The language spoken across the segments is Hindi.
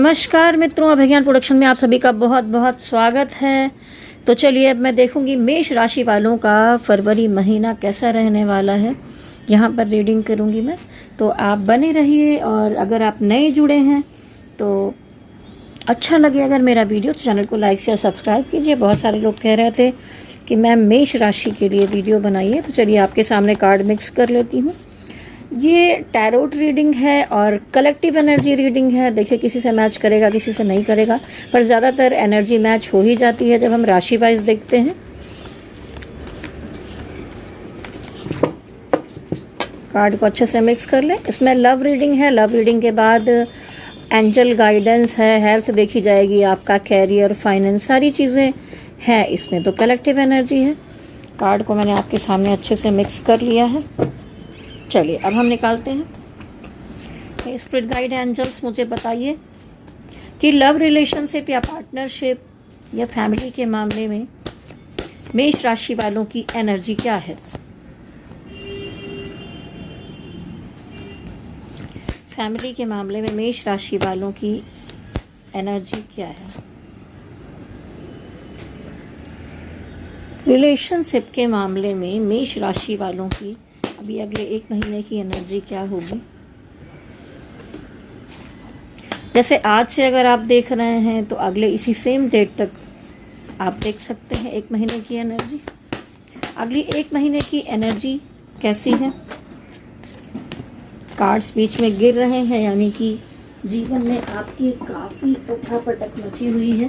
नमस्कार मित्रों, अभिज्ञान प्रोडक्शन में आप सभी का बहुत बहुत स्वागत है। तो चलिए अब मैं देखूंगी मेष राशि वालों का फरवरी महीना कैसा रहने वाला है। यहाँ पर रीडिंग करूंगी मैं, तो आप बने रहिए। और अगर आप नए जुड़े हैं तो अच्छा लगे अगर मेरा वीडियो तो चैनल को लाइक शेयर सब्सक्राइब कीजिए। बहुत सारे लोग कह रहे थे कि मैम मेष राशि के लिए वीडियो बनाइए, तो चलिए आपके सामने कार्ड मिक्स कर लेती हूँ। ये टैरोट रीडिंग है और कलेक्टिव एनर्जी रीडिंग है। देखिए किसी से मैच करेगा, किसी से नहीं करेगा, पर ज़्यादातर एनर्जी मैच हो ही जाती है जब हम राशि वाइज देखते हैं। कार्ड को अच्छे से मिक्स कर लें। इसमें लव रीडिंग है। लव रीडिंग के बाद एंजल गाइडेंस है, हेल्थ देखी जाएगी, आपका कैरियर, फाइनेंस, सारी चीज़ें हैं इसमें। तो कलेक्टिव एनर्जी है। कार्ड को मैंने आपके सामने अच्छे से मिक्स कर लिया है। चलिए अब हम निकालते हैं। स्पिरिट गाइड एंजल्स मुझे बताइए कि लव रिलेशनशिप या पार्टनरशिप या फैमिली के मामले में मेष राशि वालों की एनर्जी क्या है। फैमिली के मामले में मेष राशि वालों की एनर्जी क्या है। रिलेशनशिप के मामले में मेष राशि वालों की अभी अगले एक महीने की एनर्जी क्या होगी। जैसे आज से अगर आप देख रहे हैं तो अगले इसी सेम डेट तक आप देख सकते हैं एक महीने की एनर्जी। अगली एक महीने की एनर्जी कैसी है। कार्ड्स बीच में गिर रहे हैं, यानी कि जीवन में आपकी काफ़ी उठापटक मची हुई है।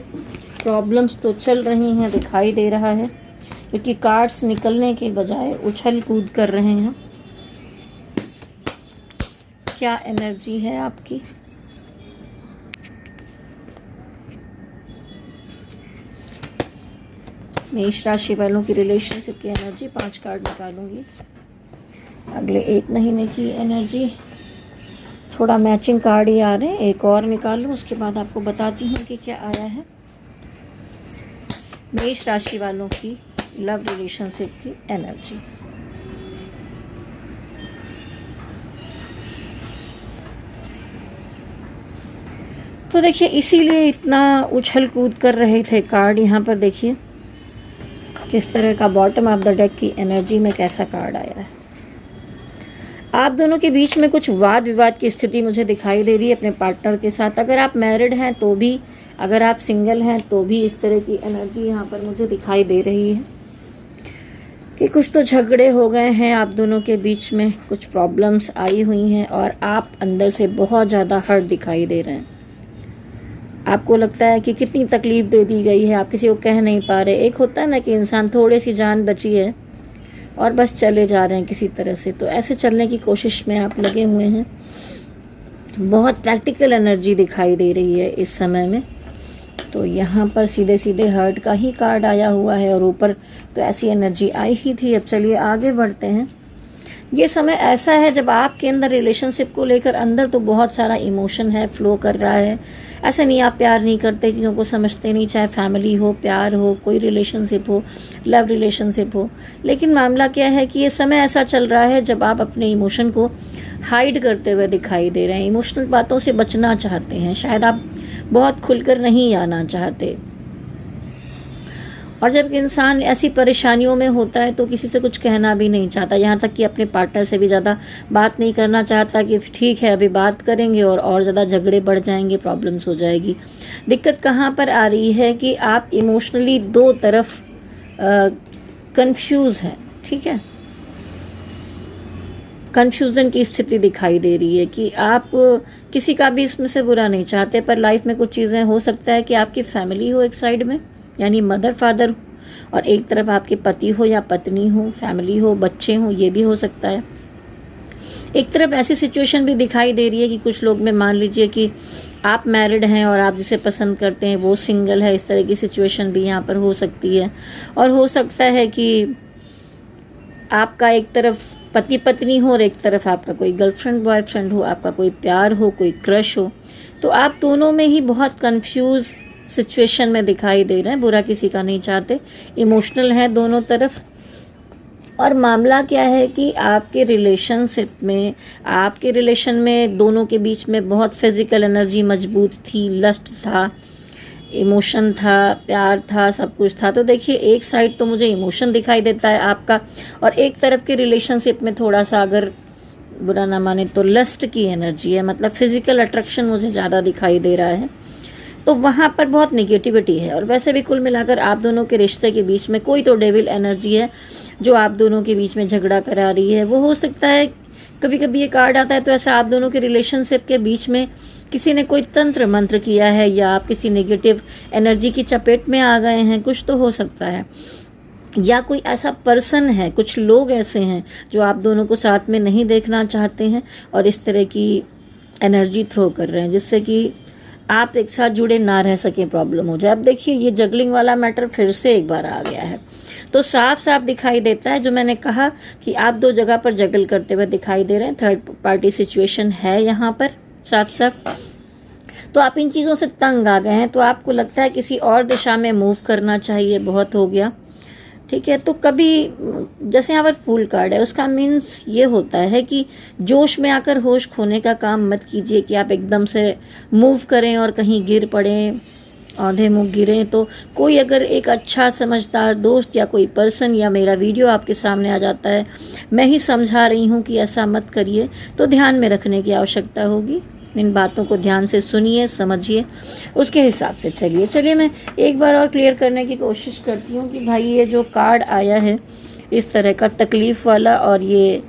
प्रॉब्लम्स तो चल रही हैं, दिखाई दे रहा है, क्योंकि कार्ड्स निकलने के बजाय उछल कूद कर रहे हैं। क्या एनर्जी है आपकी। मेष राशि वालों की रिलेशनशिप की एनर्जी 5 कार्ड निकालूंगी। अगले एक महीने की एनर्जी, थोड़ा मैचिंग कार्ड ही आ रहे हैं, एक और निकाल लूँ, उसके बाद आपको बताती हूँ कि क्या आया है। मेष राशि वालों की लव रिलेशनशिप की एनर्जी। तो देखिए इसीलिए इतना उछल कूद कर रहे थे कार्ड। यहाँ पर देखिए किस तरह का बॉटम ऑफ द डेक की एनर्जी में कैसा कार्ड आया है। आप दोनों के बीच में कुछ वाद विवाद की स्थिति मुझे दिखाई दे रही है अपने पार्टनर के साथ। अगर आप मैरिड हैं तो भी, अगर आप सिंगल हैं तो भी इस तरह की एनर्जी यहाँ पर मुझे दिखाई दे रही है कि कुछ तो झगड़े हो गए हैं आप दोनों के बीच में, कुछ प्रॉब्लम्स आई हुई हैं और आप अंदर से बहुत ज़्यादा हर्ट दिखाई दे रहे हैं। आपको लगता है कि कितनी तकलीफ दे दी गई है, आप किसी को कह नहीं पा रहे। एक होता है ना कि इंसान थोड़ी सी जान बची है और बस चले जा रहे हैं किसी तरह से, तो ऐसे चलने की कोशिश में आप लगे हुए हैं। बहुत प्रैक्टिकल एनर्जी दिखाई दे रही है इस समय में। तो यहाँ पर सीधे सीधे हर्ट का ही कार्ड आया हुआ है और ऊपर तो ऐसी एनर्जी आई ही थी। अब चलिए आगे बढ़ते हैं। ये समय ऐसा है जब आपके अंदर रिलेशनशिप को लेकर अंदर तो बहुत सारा इमोशन है, फ्लो कर रहा है। ऐसा नहीं आप प्यार नहीं करते, चीज़ों को समझते नहीं, चाहे फैमिली हो, प्यार हो, कोई रिलेशनशिप हो, लव रिलेशनशिप हो। लेकिन मामला क्या है कि ये समय ऐसा चल रहा है जब आप अपने इमोशन को हाइड करते हुए दिखाई दे रहे हैं। इमोशनल बातों से बचना चाहते हैं, शायद आप बहुत खुलकर नहीं आना चाहते। और जब इंसान ऐसी परेशानियों में होता है तो किसी से कुछ कहना भी नहीं चाहता, यहाँ तक कि अपने पार्टनर से भी ज़्यादा बात नहीं करना चाहता कि ठीक है अभी बात करेंगे, और ज़्यादा झगड़े बढ़ जाएंगे, प्रॉब्लम्स हो जाएगी। दिक्कत कहाँ पर आ रही है कि आप इमोशनली दो तरफ कंफ्यूज हैं। ठीक है, कन्फ्यूज़न की स्थिति दिखाई दे रही है कि आप किसी का भी इसमें से बुरा नहीं चाहते, पर लाइफ में कुछ चीज़ें हो सकता है कि आपकी फैमिली हो एक साइड में, यानी मदर फादर, और एक तरफ आपके पति हो या पत्नी हो, फैमिली हो, बच्चे हो, ये भी हो सकता है। एक तरफ ऐसी सिचुएशन भी दिखाई दे रही है कि कुछ लोग में मान लीजिए कि आप मैरिड हैं और आप जिसे पसंद करते हैं वो सिंगल है। इस तरह की सिचुएशन भी यहाँ पर हो सकती है। और हो सकता है कि आपका एक तरफ पति पत्नी हो और एक तरफ आपका कोई गर्लफ्रेंड बॉयफ्रेंड हो, आपका कोई प्यार हो, कोई क्रश हो। तो आप दोनों में ही बहुत कंफ्यूज सिचुएशन में दिखाई दे रहे हैं। बुरा किसी का नहीं चाहते, इमोशनल है दोनों तरफ। और मामला क्या है कि आपके रिलेशन में दोनों के बीच में बहुत फिजिकल एनर्जी मजबूत थी, लस्ट था, इमोशन था, प्यार था, सब कुछ था। तो देखिए एक साइड तो मुझे इमोशन दिखाई देता है आपका, और एक तरफ के रिलेशनशिप में थोड़ा सा, अगर बुरा ना माने तो, लस्ट की एनर्जी है, मतलब फिजिकल अट्रैक्शन मुझे ज़्यादा दिखाई दे रहा है। तो वहाँ पर बहुत नेगेटिविटी है। और वैसे भी कुल मिलाकर आप दोनों के रिश्ते के बीच में कोई तो डेविल एनर्जी है जो आप दोनों के बीच में झगड़ा करा रही है। वो हो सकता है, कभी कभी ये कार्ड आता है तो ऐसा आप दोनों के रिलेशनशिप के बीच में किसी ने कोई तंत्र मंत्र किया है, या आप किसी नेगेटिव एनर्जी की चपेट में आ गए हैं, कुछ तो हो सकता है। या कोई ऐसा पर्सन है, कुछ लोग ऐसे हैं जो आप दोनों को साथ में नहीं देखना चाहते हैं और इस तरह की एनर्जी थ्रो कर रहे हैं जिससे कि आप एक साथ जुड़े ना रह सके, प्रॉब्लम हो जाए। अब देखिए ये जगलिंग वाला मैटर फिर से एक बार आ गया है, तो साफ साफ दिखाई देता है जो मैंने कहा कि आप दो जगह पर जगल करते हुए दिखाई दे रहे हैं। थर्ड पार्टी सिचुएशन है यहाँ पर साफ साफ। तो आप इन चीज़ों से तंग आ गए हैं, तो आपको लगता है किसी और दिशा में मूव करना चाहिए, बहुत हो गया, ठीक है। तो कभी जैसे यहाँ पर फूल कार्ड है, उसका मीन्स ये होता है कि जोश में आकर होश खोने का काम मत कीजिए कि आप एकदम से मूव करें और कहीं गिर पड़ें, औंधे मुँह गिरें। तो कोई अगर एक अच्छा समझदार दोस्त या कोई पर्सन या मेरा वीडियो आपके सामने आ जाता है, मैं ही समझा रही हूँ कि ऐसा मत करिए, तो ध्यान में रखने की आवश्यकता होगी। इन बातों को ध्यान से सुनिए, समझिए, उसके हिसाब से चलिए। चलिए मैं एक बार और क्लियर करने की कोशिश करती हूँ कि भाई ये जो कार्ड आया है इस तरह का तकलीफ वाला, और ये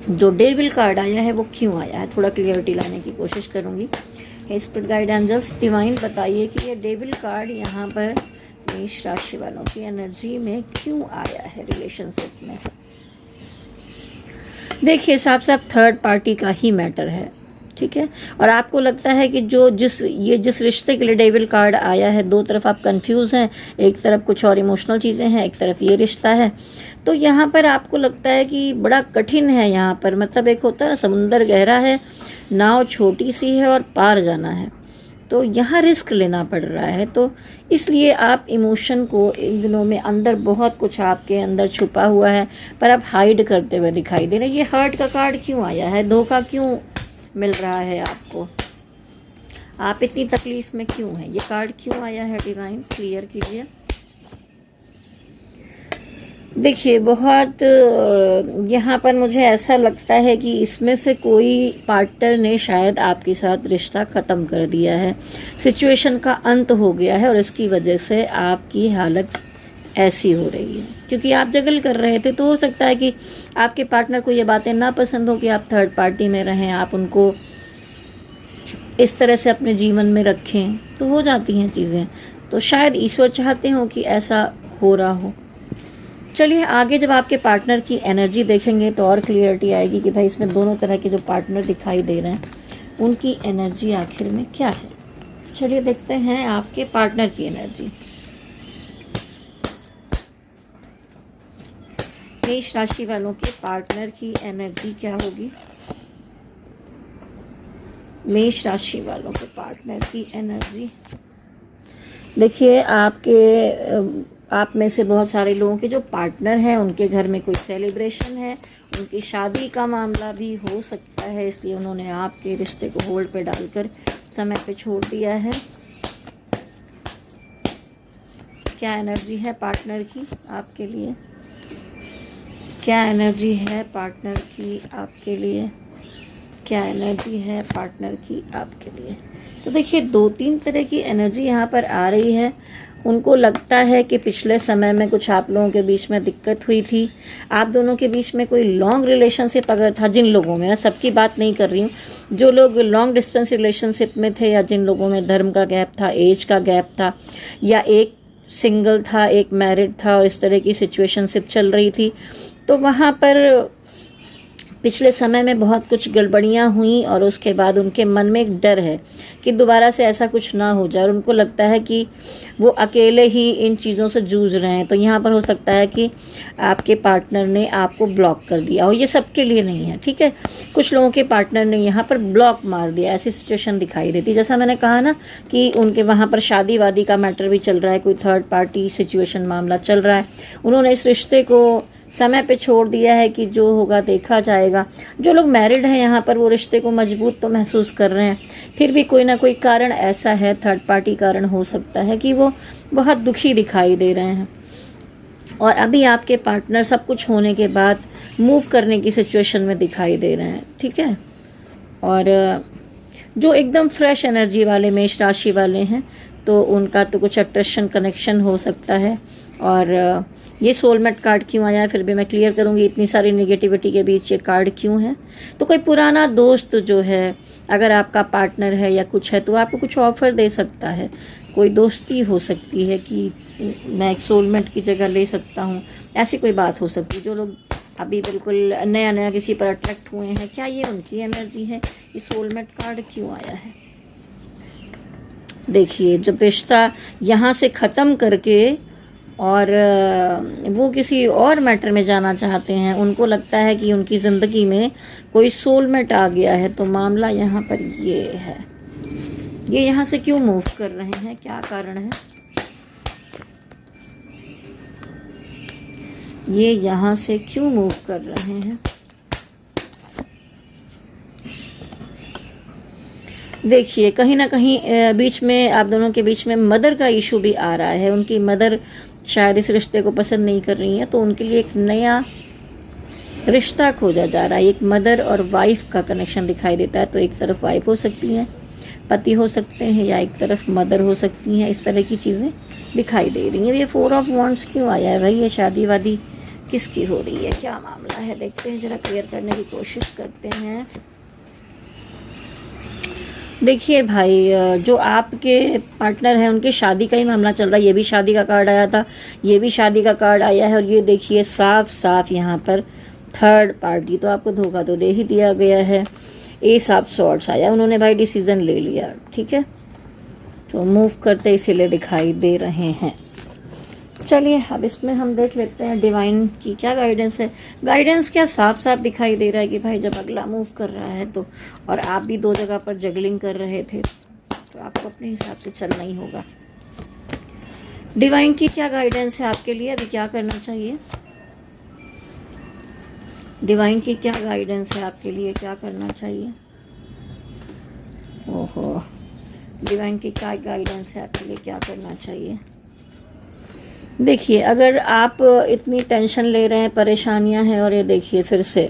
जो डेविल कार्ड आया है वो क्यों आया है, थोड़ा क्लियरिटी लाने की कोशिश करूँगी। स्पिरिट गाइड एंजल्स डिवाइन बताइए कि ये डेविल कार्ड यहाँ पर मेष राशि वालों की एनर्जी में क्यों आया है रिलेशनशिप में। देखिए साफ साफ थर्ड पार्टी का ही मैटर है, ठीक है। और आपको लगता है कि जिस रिश्ते के लिए डेविल कार्ड आया है, दो तरफ आप कंफ्यूज हैं, एक तरफ कुछ और इमोशनल चीज़ें हैं, एक तरफ ये रिश्ता है। तो यहाँ पर आपको लगता है कि बड़ा कठिन है यहाँ पर, मतलब एक होता है ना समुंदर गहरा है, नाव छोटी सी है और पार जाना है, तो यहाँ रिस्क लेना पड़ रहा है। तो इसलिए आप इमोशन को इन दिनों में अंदर बहुत कुछ आपके अंदर छुपा हुआ है, पर आप हाइड करते हुए दिखाई दे रहे हैं। ये हर्ट का कार्ड क्यों आया है, धोखा क्यों मिल रहा है आपको, आप इतनी तकलीफ में क्यों हैं, ये कार्ड क्यों आया है, डिवाइन क्लियर कीजिए। देखिए बहुत यहाँ पर मुझे ऐसा लगता है कि इसमें से कोई पार्टनर ने शायद आपके साथ रिश्ता ख़त्म कर दिया है, सिचुएशन का अंत हो गया है, और इसकी वजह से आपकी हालत ऐसी हो रही है क्योंकि आप जगल कर रहे थे। तो हो सकता है कि आपके पार्टनर को ये बातें ना पसंद हो कि आप थर्ड पार्टी में रहें, आप उनको इस तरह से अपने जीवन में रखें, तो हो जाती हैं चीज़ें। तो शायद ईश्वर चाहते हो कि ऐसा हो रहा हो। चलिए आगे जब आपके पार्टनर की एनर्जी देखेंगे तो और क्लियरिटी आएगी कि भाई इसमें दोनों तरह के जो पार्टनर दिखाई दे रहे हैं उनकी एनर्जी आखिर में क्या है। चलिए देखते हैं आपके पार्टनर की एनर्जी। मेष राशि वालों के पार्टनर की एनर्जी क्या होगी। मेष राशि वालों के पार्टनर की एनर्जी, देखिए आप में से बहुत सारे लोगों के जो पार्टनर हैं उनके घर में कोई सेलिब्रेशन है, उनकी शादी का मामला भी हो सकता है, इसलिए उन्होंने आपके रिश्ते को होल्ड पे डालकर समय पे छोड़ दिया है। क्या एनर्जी है पार्टनर की आपके लिए, क्या एनर्जी है पार्टनर की आपके लिए, क्या एनर्जी है पार्टनर की आपके लिए। तो देखिए 2-3 तरह की एनर्जी यहाँ पर आ रही है। उनको लगता है कि पिछले समय में कुछ आप लोगों के बीच में दिक्कत हुई थी, आप दोनों के बीच में कोई लॉन्ग रिलेशनशिप अगर था, जिन लोगों में, मैं सबकी बात नहीं कर रही हूँ, जो लोग लॉन्ग डिस्टेंस रिलेशनशिप में थे, या जिन लोगों में धर्म का गैप था, एज का गैप था, या एक सिंगल था एक मैरिड था और इस तरह की सिचुएशनशिप चल रही थी, तो वहाँ पर पिछले समय में बहुत कुछ गड़बड़ियाँ हुई और उसके बाद उनके मन में एक डर है कि दोबारा से ऐसा कुछ ना हो जाए, और उनको लगता है कि वो अकेले ही इन चीज़ों से जूझ रहे हैं। तो यहाँ पर हो सकता है कि आपके पार्टनर ने आपको ब्लॉक कर दिया हो, ये सबके लिए नहीं है, ठीक है। कुछ लोगों के पार्टनर ने यहाँ पर ब्लॉक मार दिया, ऐसी सिचुएशन दिखाई देती है। जैसा मैंने कहा ना कि उनके वहाँ पर शादी वादी का मैटर भी चल रहा है, कोई थर्ड पार्टी सिचुएशन मामला चल रहा है, उन्होंने इस रिश्ते को समय पे छोड़ दिया है कि जो होगा देखा जाएगा। जो लोग मैरिड हैं यहाँ पर वो रिश्ते को मजबूत तो महसूस कर रहे हैं, फिर भी कोई ना कोई कारण ऐसा है, थर्ड पार्टी कारण हो सकता है कि वो बहुत दुखी दिखाई दे रहे हैं। और अभी आपके पार्टनर सब कुछ होने के बाद मूव करने की सिचुएशन में दिखाई दे रहे हैं, ठीक है। और जो एकदम फ्रेश एनर्जी वाले मेष राशि वाले हैं तो उनका तो कुछ अट्रैक्शन कनेक्शन हो सकता है। और ये सोलमेट कार्ड क्यों आया है फिर भी मैं क्लियर करूँगी, इतनी सारी नेगेटिविटी के बीच ये कार्ड क्यों है। तो कोई पुराना दोस्त जो है, अगर आपका पार्टनर है या कुछ है, तो आपको कुछ ऑफर दे सकता है। कोई दोस्ती हो सकती है कि मैं एक सोलमेट की जगह ले सकता हूँ, ऐसी कोई बात हो सकती है। जो लोग अभी बिल्कुल नया नया किसी पर अट्रैक्ट हुए हैं, क्या ये उनकी एनर्जी है? ये सोलमेट कार्ड क्यों आया है? देखिए, जब रिश्ता यहाँ से ख़त्म करके और वो किसी और मैटर में जाना चाहते हैं, उनको लगता है कि उनकी ज़िंदगी में कोई सोलमेट आ गया है, तो मामला यहाँ पर ये है। ये यहाँ से क्यों मूव कर रहे हैं, क्या कारण है? ये यहाँ से क्यों मूव कर रहे हैं? देखिए, कहीं ना कहीं बीच में आप दोनों के बीच में मदर का इशू भी आ रहा है। उनकी मदर शायद इस रिश्ते को पसंद नहीं कर रही है, तो उनके लिए एक नया रिश्ता खोजा जा रहा है। एक मदर और वाइफ का कनेक्शन दिखाई देता है। तो एक तरफ वाइफ हो सकती है, पति हो सकते हैं, या एक तरफ मदर हो सकती हैं। इस तरह की चीज़ें दिखाई दे रही हैं। ये 4 ऑफ वॉन्ड्स क्यों आया है भाई? ये शादी वादी किसकी हो रही है, क्या मामला है? देखते हैं, जरा क्लियर करने की कोशिश करते हैं। देखिए भाई, जो आपके पार्टनर हैं उनकी शादी का ही मामला चल रहा है। ये भी शादी का कार्ड आया था, ये भी शादी का कार्ड आया है। और ये देखिए, साफ साफ यहाँ पर थर्ड पार्टी, तो आपको धोखा तो दे ही दिया गया है। एस ऑफ सॉर्ड्स आया, उन्होंने भाई डिसीजन ले लिया, ठीक है। तो मूव करते इसीलिए दिखाई दे रहे हैं। चलिए, अब इसमें हम देख लेते हैं डिवाइन की क्या गाइडेंस है। गाइडेंस क्या, साफ साफ दिखाई दे रहा है कि भाई जब अगला मूव कर रहा है तो, और आप भी 2 जगह पर जगलिंग कर रहे थे, तो आपको अपने हिसाब से चलना ही होगा। डिवाइन की क्या गाइडेंस है आपके लिए, अभी क्या करना चाहिए? डिवाइन की क्या गाइडेंस है आपके लिए, क्या करना चाहिए? ओहो, डिवाइन की क्या गाइडेंस है आपके लिए, क्या करना चाहिए? देखिए, अगर आप इतनी टेंशन ले रहे हैं, परेशानियां हैं, और ये देखिए फिर से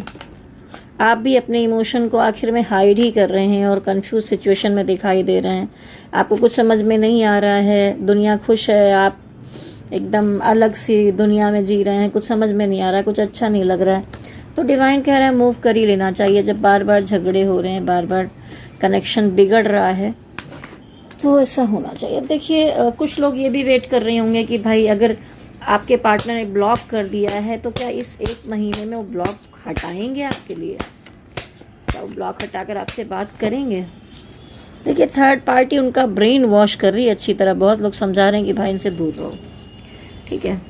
आप भी अपने इमोशन को आखिर में हाइड ही कर रहे हैं और कंफ्यूज सिचुएशन में दिखाई दे रहे हैं। आपको कुछ समझ में नहीं आ रहा है, दुनिया खुश है, आप एकदम अलग सी दुनिया में जी रहे हैं, कुछ समझ में नहीं आ रहा है, कुछ अच्छा नहीं लग रहा है। तो डिवाइन कह रहे हैं मूव कर ही लेना चाहिए। जब बार बार झगड़े हो रहे हैं, बार बार कनेक्शन बिगड़ रहा है, तो ऐसा होना चाहिए। देखिए, कुछ लोग ये भी वेट कर रहे होंगे कि भाई अगर आपके पार्टनर ने ब्लॉक कर दिया है तो क्या इस 1 महीने में वो ब्लॉक हटाएंगे आपके लिए? क्या वो ब्लॉक हटाकर आपसे बात करेंगे? देखिए, थर्ड पार्टी उनका ब्रेन वॉश कर रही है अच्छी तरह। बहुत लोग समझा रहे हैं कि भाई इनसे दूर रहो, ठीक है।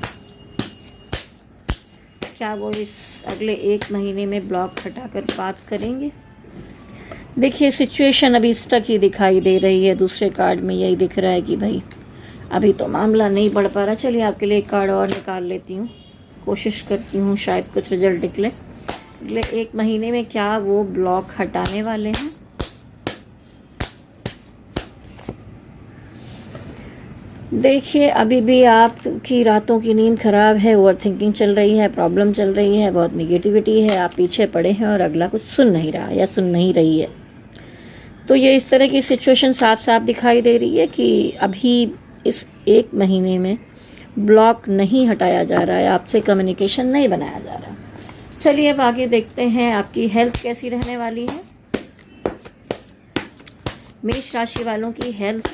क्या वो इस अगले 1 महीने में ब्लॉक हटाकर बात करेंगे? देखिए, सिचुएशन अभी स्टक ही दिखाई दे रही है। दूसरे कार्ड में यही दिख रहा है कि भाई अभी तो मामला नहीं बढ़ पा रहा। चलिए, आपके लिए एक कार्ड और निकाल लेती हूँ, कोशिश करती हूँ शायद कुछ रिजल्ट निकले। अगले 1 महीने में क्या वो ब्लॉक हटाने वाले हैं? देखिए, अभी भी आपकी रातों की नींद खराब है, ओवर थिंकिंग चल रही है, प्रॉब्लम चल रही है, बहुत निगेटिविटी है, आप पीछे पड़े हैं और अगला कुछ सुन नहीं रहा या सुन नहीं रही है। तो ये इस तरह की सिचुएशन साफ साफ दिखाई दे रही है कि अभी इस 1 महीने में ब्लॉक नहीं हटाया जा रहा है, आपसे कम्युनिकेशन नहीं बनाया जा रहा। चलिए, अब आगे देखते हैं आपकी हेल्थ कैसी रहने वाली है। मेष राशि वालों की हेल्थ,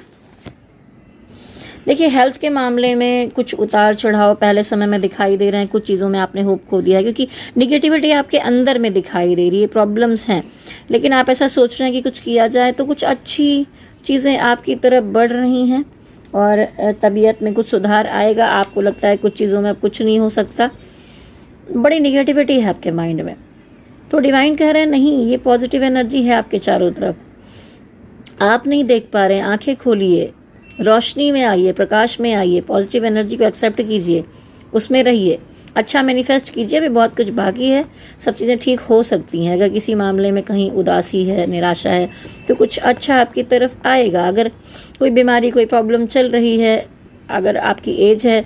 देखिए, हेल्थ के मामले में कुछ उतार चढ़ाव पहले समय में दिखाई दे रहे हैं। कुछ चीज़ों में आपने होप खो दिया है क्योंकि निगेटिविटी आपके अंदर में दिखाई दे रही है, प्रॉब्लम्स हैं। लेकिन आप ऐसा सोच रहे हैं कि कुछ किया जाए, तो कुछ अच्छी चीज़ें आपकी तरफ बढ़ रही हैं और तबीयत में कुछ सुधार आएगा। आपको लगता है कुछ चीज़ों में अब कुछ नहीं हो सकता, बड़ी निगेटिविटी है आपके माइंड में। तो डिवाइन कह रहे हैं नहीं, ये पॉजिटिव एनर्जी है आपके चारों तरफ, आप नहीं देख पा रहे हैं, आंखें खोलिए, रोशनी में आइए, प्रकाश में आइए, पॉजिटिव एनर्जी को एक्सेप्ट कीजिए, उसमें रहिए। अच्छा मैनिफेस्ट कीजिए, अभी बहुत कुछ बाकी है, सब चीज़ें ठीक हो सकती हैं। अगर किसी मामले में कहीं उदासी है, निराशा है, तो कुछ अच्छा आपकी तरफ आएगा। अगर कोई बीमारी, कोई प्रॉब्लम चल रही है, अगर आपकी एज है,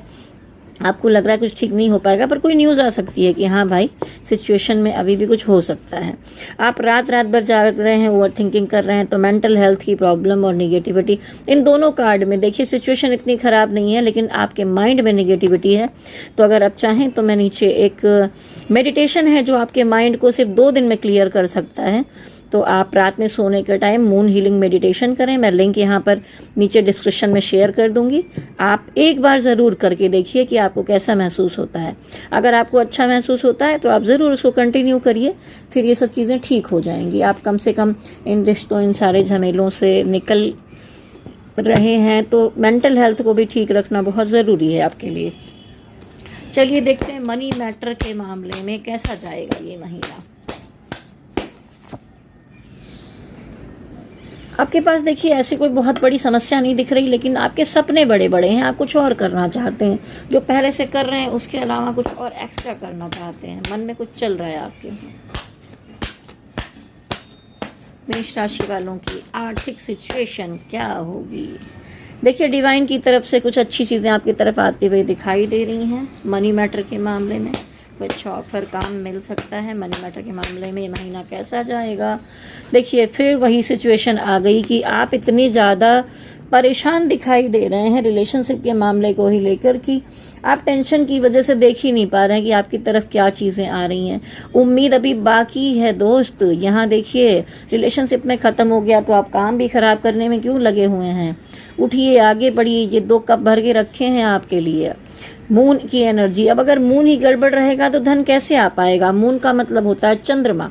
आपको लग रहा है कुछ ठीक नहीं हो पाएगा, पर कोई न्यूज़ आ सकती है कि हाँ भाई सिचुएशन में अभी भी कुछ हो सकता है। आप रात रात भर जाग रहे हैं, ओवर थिंकिंग कर रहे हैं, तो मेंटल हेल्थ की प्रॉब्लम और निगेटिविटी, इन दोनों कार्ड में देखिए सिचुएशन इतनी ख़राब नहीं है, लेकिन आपके माइंड में निगेटिविटी है। तो अगर आप चाहें तो मैं नीचे एक मेडिटेशन है जो आपके माइंड को सिर्फ 2 दिन में क्लियर कर सकता है। तो आप रात में सोने के टाइम मून हीलिंग मेडिटेशन करें। मैं लिंक यहाँ पर नीचे डिस्क्रिप्शन में शेयर कर दूंगी। आप एक बार ज़रूर करके देखिए कि आपको कैसा महसूस होता है। अगर आपको अच्छा महसूस होता है तो आप ज़रूर उसको कंटिन्यू करिए, फिर ये सब चीज़ें ठीक हो जाएंगी। आप कम से कम इन रिश्तों, इन सारे झमेलों से निकल रहे हैं, तो मेंटल हेल्थ को भी ठीक रखना बहुत ज़रूरी है आपके लिए। चलिए देखते हैं मनी मैटर के मामले में कैसा जाएगा ये महीना। आपके पास देखिए ऐसी कोई बहुत बड़ी समस्या नहीं दिख रही, लेकिन आपके सपने बड़े बड़े हैं। आप कुछ और करना चाहते हैं, जो पहले से कर रहे हैं उसके अलावा कुछ और एक्स्ट्रा करना चाहते हैं, मन में कुछ चल रहा है आपके। मेष राशि वालों की आर्थिक सिचुएशन क्या होगी? देखिए डिवाइन की तरफ से कुछ अच्छी चीज़ें आपकी तरफ आती हुई दिखाई दे रही हैं। मनी मैटर के मामले में कोई अच्छा ऑफर, काम मिल सकता है। मनी मैटर के मामले में ये महीना कैसा जाएगा? देखिए फिर वही सिचुएशन आ गई कि आप इतनी ज़्यादा परेशान दिखाई दे रहे हैं रिलेशनशिप के मामले को ही लेकर कि आप टेंशन की वजह से देख ही नहीं पा रहे हैं कि आपकी तरफ क्या चीज़ें आ रही हैं। उम्मीद अभी बाकी है दोस्त। यहाँ देखिए रिलेशनशिप में ख़त्म हो गया तो आप काम भी ख़राब करने में क्यों लगे हुए हैं? उठिए, आगे बढ़िए। ये 2 कप भर के रखे हैं आपके लिए। मून की एनर्जी। अब अगर मून ही गड़बड़ रहेगा तो धन कैसे आ पाएगा? मून का मतलब होता है चंद्रमा।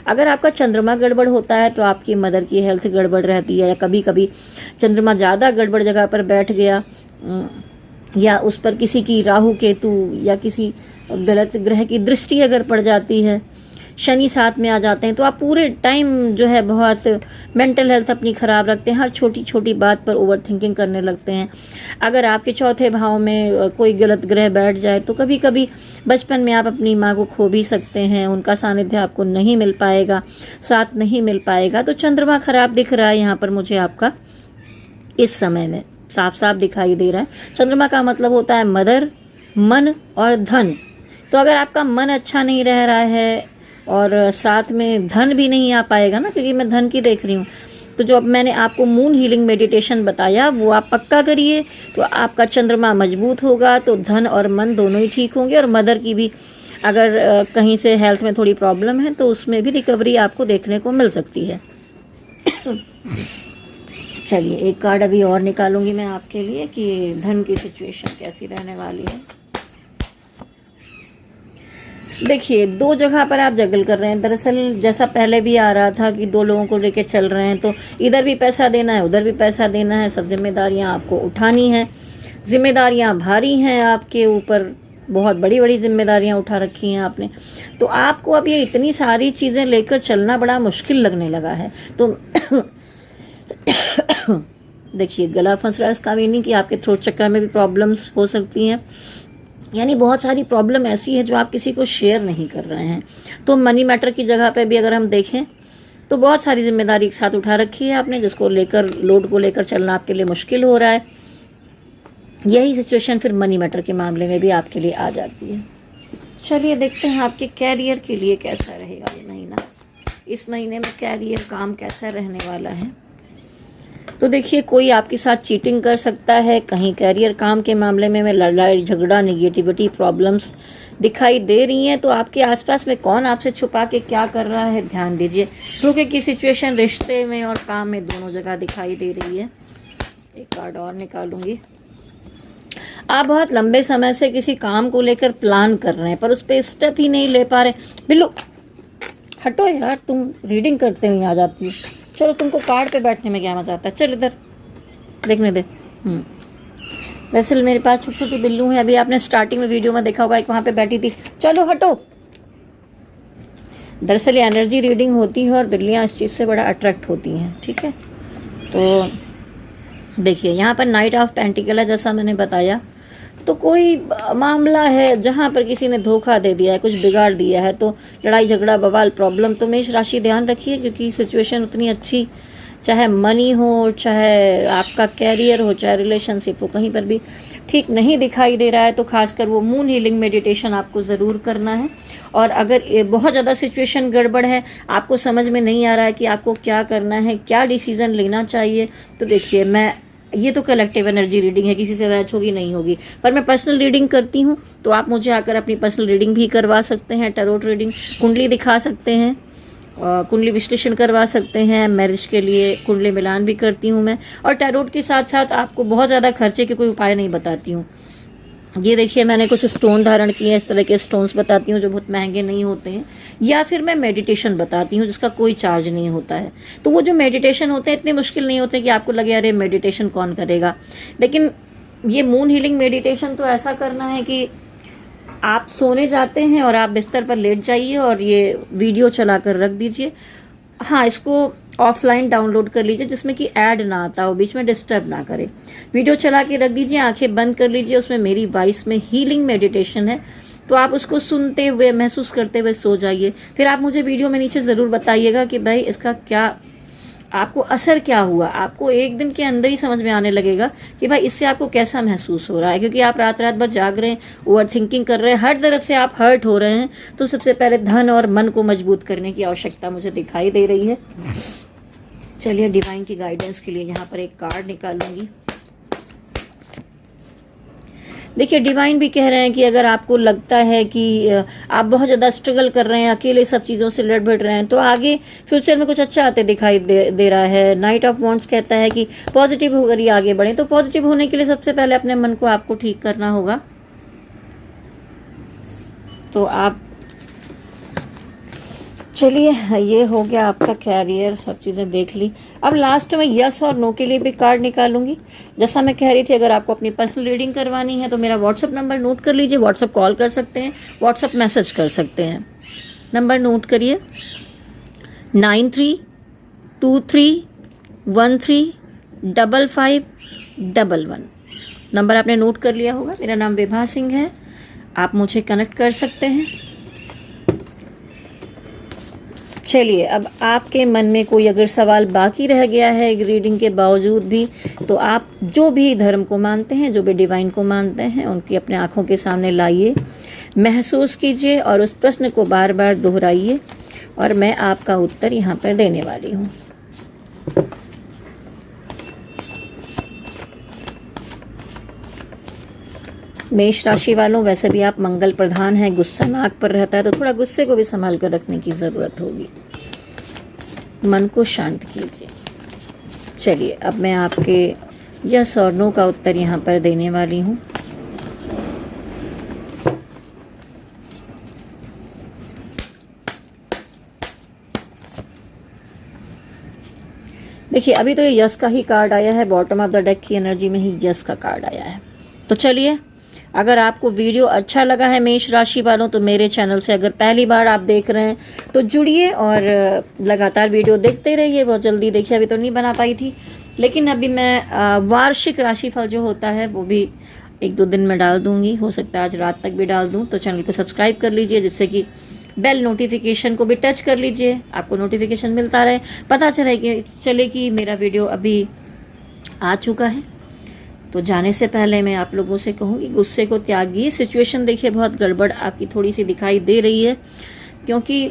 अगर आपका चंद्रमा गड़बड़ होता है तो आपकी मदर की हेल्थ गड़बड़ रहती है, या कभी कभी चंद्रमा ज़्यादा गड़बड़ जगह पर बैठ गया, या उस पर किसी की राहु केतु या किसी गलत ग्रह की दृष्टि अगर पड़ जाती है, शनि साथ में आ जाते हैं, तो आप पूरे टाइम जो है बहुत मेंटल हेल्थ अपनी ख़राब रखते हैं। हर छोटी छोटी बात पर ओवर थिंकिंग करने लगते हैं। अगर आपके चौथे भाव में कोई गलत ग्रह बैठ जाए तो कभी कभी बचपन में आप अपनी माँ को खो भी सकते हैं। उनका सानिध्य आपको नहीं मिल पाएगा, साथ नहीं मिल पाएगा। तो चंद्रमा खराब दिख रहा है यहाँ पर मुझे आपका इस समय में साफ साफ दिखाई दे रहा है। चंद्रमा का मतलब होता है मदर, मन और धन। तो अगर आपका मन अच्छा नहीं रह रहा है और साथ में धन भी नहीं आ पाएगा ना, क्योंकि मैं धन की देख रही हूँ, तो जो अब मैंने आपको मून हीलिंग मेडिटेशन बताया वो आप पक्का करिए, तो आपका चंद्रमा मजबूत होगा, तो धन और मन दोनों ही ठीक होंगे। और मदर की भी अगर कहीं से हेल्थ में थोड़ी प्रॉब्लम है तो उसमें भी रिकवरी आपको देखने को मिल सकती है। चलिए एक कार्ड अभी और निकालूंगी मैं आपके लिए कि धन की सिचुएशन कैसी रहने वाली है। देखिए 2 जगह पर आप जगल कर रहे हैं। दरअसल जैसा पहले भी आ रहा था कि 2 लोगों को लेके चल रहे हैं, तो इधर भी पैसा देना है, उधर भी पैसा देना है। सब जिम्मेदारियां आपको उठानी है। जिम्मेदारियां भारी हैं आपके ऊपर, बहुत बड़ी बड़ी जिम्मेदारियां उठा रखी हैं आपने। तो आपको अब ये इतनी सारी चीज़ें लेकर चलना बड़ा मुश्किल लगने लगा है। तो देखिए गला फंस रहा है, इसका मीनिंग कि आपके थ्रोट चक्र में भी प्रॉब्लम्स हो सकती हैं। यानी बहुत सारी प्रॉब्लम ऐसी है जो आप किसी को शेयर नहीं कर रहे हैं। तो मनी मैटर की जगह पे भी अगर हम देखें तो बहुत सारी जिम्मेदारी एक साथ उठा रखी है आपने, जिसको लेकर, लोड को लेकर चलना आपके लिए मुश्किल हो रहा है। यही सिचुएशन फिर मनी मैटर के मामले में भी आपके लिए आ जाती है। चलिए देखते हैं आपके कैरियर के लिए कैसा रहेगा ये महीना। इस महीने में कैरियर, काम कैसा रहने वाला है? तो देखिए कोई आपके साथ चीटिंग कर सकता है। कहीं कैरियर, काम के मामले में लड़ाई झगड़ा, निगेटिविटी, प्रॉब्लम्स दिखाई दे रही हैं। तो आपके आसपास में कौन आपसे छुपा के क्या कर रहा है, ध्यान दीजिए। धोखे की सिचुएशन रिश्ते में और काम में दोनों जगह दिखाई दे रही है। एक कार्ड और निकालूंगी। आप बहुत लंबे समय से किसी काम को लेकर प्लान कर रहे हैं पर उस पर स्टेप ही नहीं ले पा रहे। बिल्लू हटो यार, तुम रीडिंग करते हुए आ जाती हो। चलो तुमको कार्ड पे बैठने में क्या मजा आता है, चल इधर देखने दे। वैसे मेरे पास छोटी छोटी बिल्लू है। अभी आपने स्टार्टिंग में वीडियो में देखा होगा, एक वहां पे बैठी थी। चलो हटो। दरअसल ये एनर्जी रीडिंग होती है और बिल्लियां इस चीज़ से बड़ा अट्रैक्ट होती हैं, ठीक है। तो देखिए यहाँ पर नाइट ऑफ पेंटिकल है, जैसा मैंने बताया। तो कोई मामला है जहाँ पर किसी ने धोखा दे दिया है, कुछ बिगाड़ दिया है, तो लड़ाई झगड़ा बवाल प्रॉब्लम, तो मेष राशि ध्यान रखिए, क्योंकि सिचुएशन उतनी अच्छी, चाहे मनी हो, चाहे आपका कैरियर हो, चाहे रिलेशनशिप हो, कहीं पर भी ठीक नहीं दिखाई दे रहा है। तो खासकर वो मून हीलिंग मेडिटेशन आपको ज़रूर करना है। और अगर बहुत ज़्यादा सिचुएशन गड़बड़ है, आपको समझ में नहीं आ रहा है कि आपको क्या करना है, क्या डिसीज़न लेना चाहिए, तो देखिए, ये तो कलेक्टिव एनर्जी रीडिंग है, किसी से मैच होगी नहीं होगी, पर मैं पर्सनल रीडिंग करती हूँ, तो आप मुझे आकर अपनी पर्सनल रीडिंग भी करवा सकते हैं, टैरोट रीडिंग, कुंडली दिखा सकते हैं, कुंडली विश्लेषण करवा सकते हैं। मैरिज के लिए कुंडली मिलान भी करती हूँ मैं, और टैरोट के साथ साथ आपको बहुत ज़्यादा खर्चे के कोई उपाय नहीं बताती हूँ। ये देखिए, मैंने कुछ स्टोन धारण किए हैं, इस तरह के स्टोन्स बताती हूँ जो बहुत महंगे नहीं होते हैं, या फिर मैं मेडिटेशन बताती हूँ जिसका कोई चार्ज नहीं होता है। तो वो जो मेडिटेशन होते हैं इतने मुश्किल नहीं होते कि आपको लगे अरे मेडिटेशन कौन करेगा, लेकिन ये मून हीलिंग मेडिटेशन तो ऐसा करना है कि आप सोने जाते हैं और आप बिस्तर पर लेट जाइए और ये वीडियो चला कर रख दीजिए। हाँ, इसको ऑफलाइन डाउनलोड कर लीजिए जिसमें कि ऐड ना आता हो, बीच में डिस्टर्ब ना करे। वीडियो चला के रख दीजिए, आंखें बंद कर लीजिए, उसमें मेरी वॉइस में हीलिंग मेडिटेशन है, तो आप उसको सुनते हुए, महसूस करते हुए सो जाइए। फिर आप मुझे वीडियो में नीचे ज़रूर बताइएगा कि भाई इसका क्या आपको असर क्या हुआ। आपको एक दिन के अंदर ही समझ में आने लगेगा कि भाई इससे आपको कैसा महसूस हो रहा है, क्योंकि आप रात रात भर जाग रहे हैं, ओवर थिंकिंग कर रहे हैं, हर तरफ से आप हर्ट हो रहे हैं। तो सबसे पहले धन और मन को मजबूत करने की आवश्यकता मुझे दिखाई दे रही है। चलिए, डिवाइन की गाइडेंस के लिए यहाँ पर एक कार्ड निकालूंगी। देखिए, डिवाइन भी कह रहे हैं कि अगर आपको लगता है कि आप बहुत ज़्यादा स्ट्रगल कर रहे हैं, अकेले सब चीज़ों से लड़ भिड़ रहे हैं, तो आगे फ्यूचर में कुछ अच्छा आते दिखाई दे रहा है। नाइट ऑफ वॉन्ड्स कहता है कि पॉजिटिव होकर ही आगे बढ़ें। तो पॉजिटिव होने के लिए सबसे पहले अपने मन को आपको ठीक करना होगा। तो आप चलिए, ये हो गया आपका कैरियर, सब चीज़ें देख ली। अब लास्ट में यस और नो के लिए भी कार्ड निकालूंगी। जैसा मैं कह रही थी, अगर आपको अपनी पर्सनल रीडिंग करवानी है तो मेरा व्हाट्सअप नंबर नोट कर लीजिए। व्हाट्सअप कॉल कर सकते हैं, व्हाट्सअप मैसेज कर सकते हैं। नंबर नोट करिए, 9323135511। नंबर आपने नोट कर लिया होगा। मेरा नाम विभा सिंह है, आप मुझे कनेक्ट कर सकते हैं। चलिए, अब आपके मन में कोई अगर सवाल बाकी रह गया है रीडिंग के बावजूद भी, तो आप जो भी धर्म को मानते हैं, जो भी डिवाइन को मानते हैं, उनकी अपने आंखों के सामने लाइए, महसूस कीजिए और उस प्रश्न को बार बार दोहराइए, और मैं आपका उत्तर यहाँ पर देने वाली हूँ। मेष राशि वालों, वैसे भी आप मंगल प्रधान हैं, गुस्सा नाक पर रहता है, तो थोड़ा गुस्से को भी संभाल कर रखने की ज़रूरत होगी। मन को शांत कीजिए। चलिए, अब मैं आपके यस और नो का उत्तर यहाँ पर देने वाली हूँ। देखिए, अभी तो ये यस का ही कार्ड आया है, बॉटम ऑफ द डेक की एनर्जी में ही यस का कार्ड आया है। तो चलिए, अगर आपको वीडियो अच्छा लगा है मेष राशि वालों, तो मेरे चैनल से अगर पहली बार आप देख रहे हैं तो जुड़िए और लगातार वीडियो देखते रहिए। बहुत जल्दी देखिए, अभी तो नहीं बना पाई थी, लेकिन अभी मैं वार्षिक राशिफल जो होता है वो भी 1-2 दिन में डाल दूंगी। हो सकता है आज रात तक भी डाल दूं। तो चैनल को सब्सक्राइब कर लीजिए, जिससे कि बेल नोटिफिकेशन को भी टच कर लीजिए, आपको नोटिफिकेशन मिलता रहे, पता चले कि मेरा वीडियो अभी आ चुका है। तो जाने से पहले मैं आप लोगों से कहूँगी, गुस्से को त्यागिए। सिचुएशन देखिए बहुत गड़बड़ आपकी थोड़ी सी दिखाई दे रही है, क्योंकि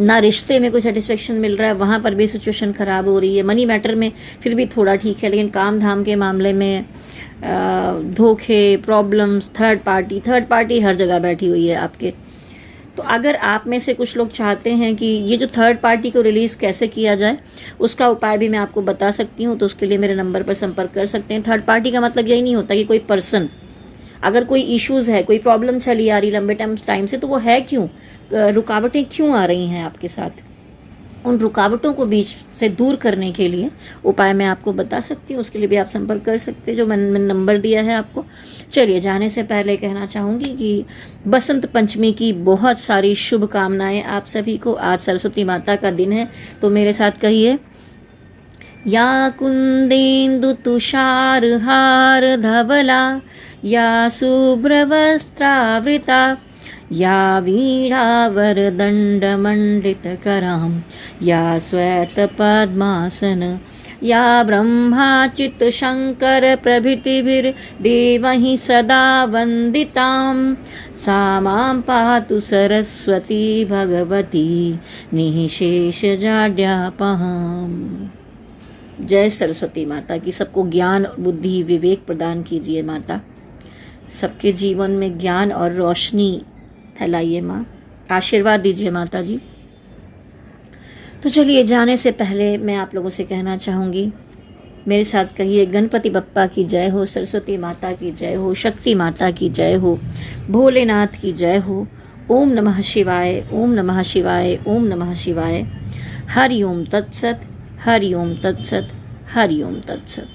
ना रिश्ते में कोई सेटिस्फेक्शन मिल रहा है, वहाँ पर भी सिचुएशन ख़राब हो रही है। मनी मैटर में फिर भी थोड़ा ठीक है, लेकिन काम धाम के मामले में धोखे, प्रॉब्लम्स, थर्ड पार्टी हर जगह बैठी हुई है आपके। तो अगर आप में से कुछ लोग चाहते हैं कि ये जो थर्ड पार्टी को रिलीज़ कैसे किया जाए, उसका उपाय भी मैं आपको बता सकती हूँ। तो उसके लिए मेरे नंबर पर संपर्क कर सकते हैं। थर्ड पार्टी का मतलब यही नहीं होता कि कोई पर्सन, अगर कोई इश्यूज़ है, कोई प्रॉब्लम चली आ रही लंबे टाइम से, तो वो है क्यों, रुकावटें क्यों आ रही हैं आपके साथ, उन रुकावटों को बीच से दूर करने के लिए उपाय मैं आपको बता सकती हूँ। उसके लिए भी आप संपर्क कर सकते हैं, जो मैंने नंबर दिया है आपको। चलिए, जाने से पहले कहना चाहूँगी कि बसंत पंचमी की बहुत सारी शुभकामनाएं आप सभी को। आज सरस्वती माता का दिन है, तो मेरे साथ कहिए, या कुंदेन्दु तुषार हार धवला या शुभ्रवस्त्रावृता या वीणावरदण्डमण्डितकरां या श्वेतपद्मासन या ब्रह्माच्युतशङ्करप्रभृतिभिर्देवैः सदा वन्दितां सा मां पातु सरस्वती भगवती निःशेषजाड्यापहाम्। जय सरस्वती माता की। सबको ज्ञान बुद्धि विवेक प्रदान कीजिए माता। सबके जीवन में ज्ञान और रोशनी फैलाइए माँ। आशीर्वाद दीजिए माता जी। तो चलिए, जाने से पहले मैं आप लोगों से कहना चाहूँगी, मेरे साथ कहिए, गणपति बप्पा की जय हो, सरस्वती माता की जय हो, शक्ति माता की जय हो, भोलेनाथ की जय हो। ओम नमः शिवाय, ओम नमः शिवाय, ओम नमः शिवाय। हरि ओम तत्सत, हरि ओम तत्सत, हरि ओम तत्सत।